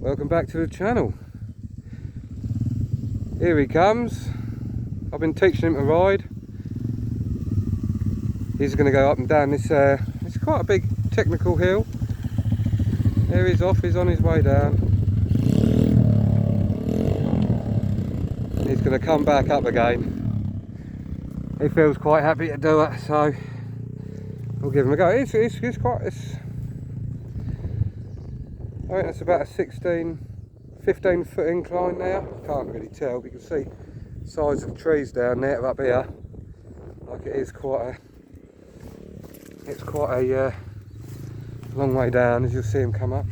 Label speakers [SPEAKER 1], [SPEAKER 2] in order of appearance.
[SPEAKER 1] Welcome back to the channel. Here he comes. I've been teaching him to ride. He's going to go up and down this, it's quite a big technical hill. There he's off, he's on his way down. He's going to come back up again. He feels quite happy to do it, so we'll give him a go. It's quite, I think that's about a 15 foot incline now. Can't really tell, but you can see the size of the trees down there up here. Like it is quite a long way down, as you'll see him come up.